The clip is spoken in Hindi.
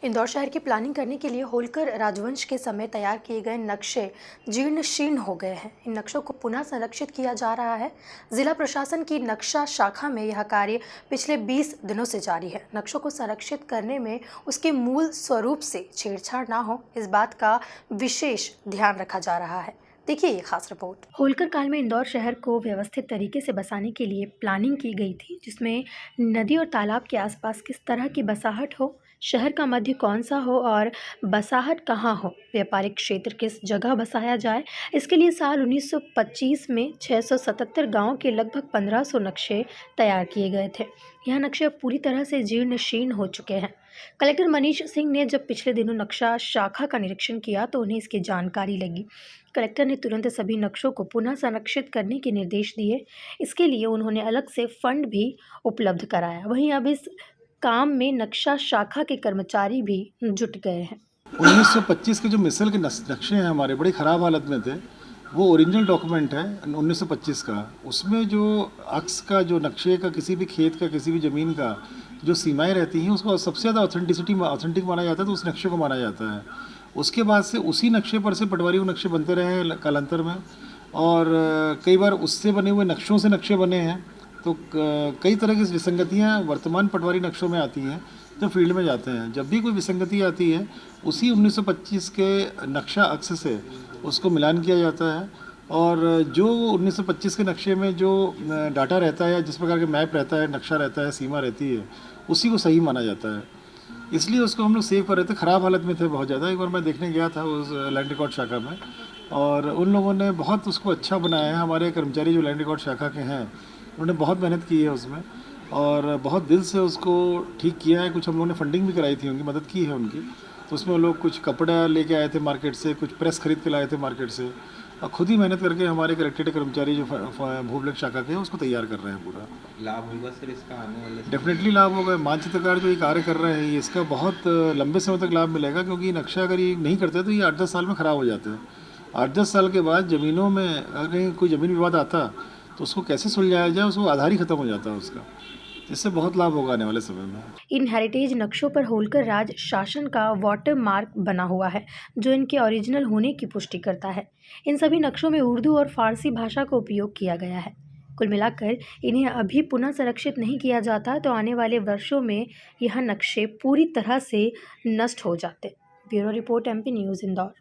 इंदौर शहर की प्लानिंग करने के लिए होलकर राजवंश के समय तैयार किए गए नक्शे जीर्ण शीर्ण हो गए हैं। इन नक्शों को पुनः संरक्षित किया जा रहा है। जिला प्रशासन की नक्शा शाखा में यह कार्य पिछले 20 दिनों से जारी है। नक्शों को संरक्षित करने में उसके मूल स्वरूप से छेड़छाड़ ना हो, इस बात का विशेष ध्यान रखा जा रहा है। देखिए ये खास रिपोर्ट। होलकर काल में इंदौर शहर को व्यवस्थित तरीके से बसाने के लिए प्लानिंग की गई थी, जिसमें नदी और तालाब के आसपास किस तरह की बसाहट हो, शहर का मध्य कौन सा हो और बसाहट कहाँ हो, व्यापारिक क्षेत्र किस जगह बसाया जाए। इसके लिए साल 1925 में 677 गाँव के लगभग 1500 नक्शे तैयार किए गए थे। यह नक्शे अब पूरी तरह से जीर्ण शीर्ण हो चुके हैं। कलेक्टर मनीष सिंह ने जब पिछले दिनों नक्शा शाखा का निरीक्षण किया तो उन्हें इसकी जानकारी लगी। कलेक्टर ने तुरंत सभी नक्शों को पुनः संरक्षित करने के निर्देश दिए। इसके लिए उन्होंने अलग से फंड भी उपलब्ध कराया। वहीं अब इस काम में नक्शा शाखा के कर्मचारी भी जुट गए हैं। 1925 के जो मिसल के नक्शे हैं हमारे बड़ी ख़राब हालत में थे। वो ओरिजिनल डॉक्यूमेंट है 1925 का। उसमें जो अक्स का जो नक्शे का किसी भी खेत का किसी भी ज़मीन का जो सीमाएं रहती हैं उसको सबसे ज़्यादा ऑथेंटिक माना जाता है, तो उस नक्शे को माना जाता है। उसके बाद से उसी नक्शे पर से पटवारी वो नक्शे बनते रहे हैं कालांतर में, और कई बार उससे बने हुए नक्शों से नक्शे बने हैं। तो कई तरह की विसंगतियाँ वर्तमान पटवारी नक्शों में आती हैं जो फील्ड में जाते हैं। जब भी कोई विसंगति आती है उसी 1925 के नक्शा अक्स से उसको मिलान किया जाता है, और जो 1925 के नक्शे में जो डाटा रहता है, जिस प्रकार के मैप रहता है, नक्शा रहता है, सीमा रहती है, उसी को सही माना जाता है। इसलिए उसको हम लोग सेव कर रहे थे। ख़राब हालत में थे बहुत ज़्यादा। एक बार मैं देखने गया था उस लैंड रिकॉर्ड शाखा में, और उन लोगों ने बहुत उसको अच्छा बनाया है। हमारे कर्मचारी जो लैंड रिकॉर्ड शाखा के हैं उन्होंने बहुत मेहनत की है उसमें, और बहुत दिल से उसको ठीक किया है। कुछ हम लोगों ने फंडिंग भी कराई थी, उनकी मदद की है उनकी। तो उसमें वो लोग कुछ कपड़ा लेके आए थे मार्केट से, कुछ प्रेस खरीद के लाए थे मार्केट से, और खुद ही मेहनत करके हमारे कलेक्टेड कर्मचारी जो भूभिलेख शाखा के हैं उसको तैयार कर रहे हैं। पूरा लाभ होगा सर इसका आने वाले? डेफिनेटली लाभ होगा। मानचित्रकार जो ये कार्य कर रहे हैं इसका बहुत लंबे समय तक लाभ मिलेगा, क्योंकि नक्शा अगर ये नहीं करते तो ये 8-10 साल में ख़राब हो जाते हैं। 8-10 साल के बाद ज़मीनों में अगर कोई ज़मीन विवाद आता तो उसको कैसे सुलझाया जाए, उसको आधार ही ख़त्म हो जाता है उसका। इससे बहुत लाभ होगा आने वाले समय में। इन हेरिटेज नक्शों पर होलकर राज शासन का वाटर मार्क बना हुआ है, जो इनके ओरिजिनल होने की पुष्टि करता है। इन सभी नक्शों में उर्दू और फारसी भाषा का उपयोग किया गया है। कुल मिलाकर इन्हें अभी पुनः संरक्षित नहीं किया जाता तो आने वाले वर्षों में यह नक्शे पूरी तरह से नष्ट हो जाते। Bureau report, MP news, Indore.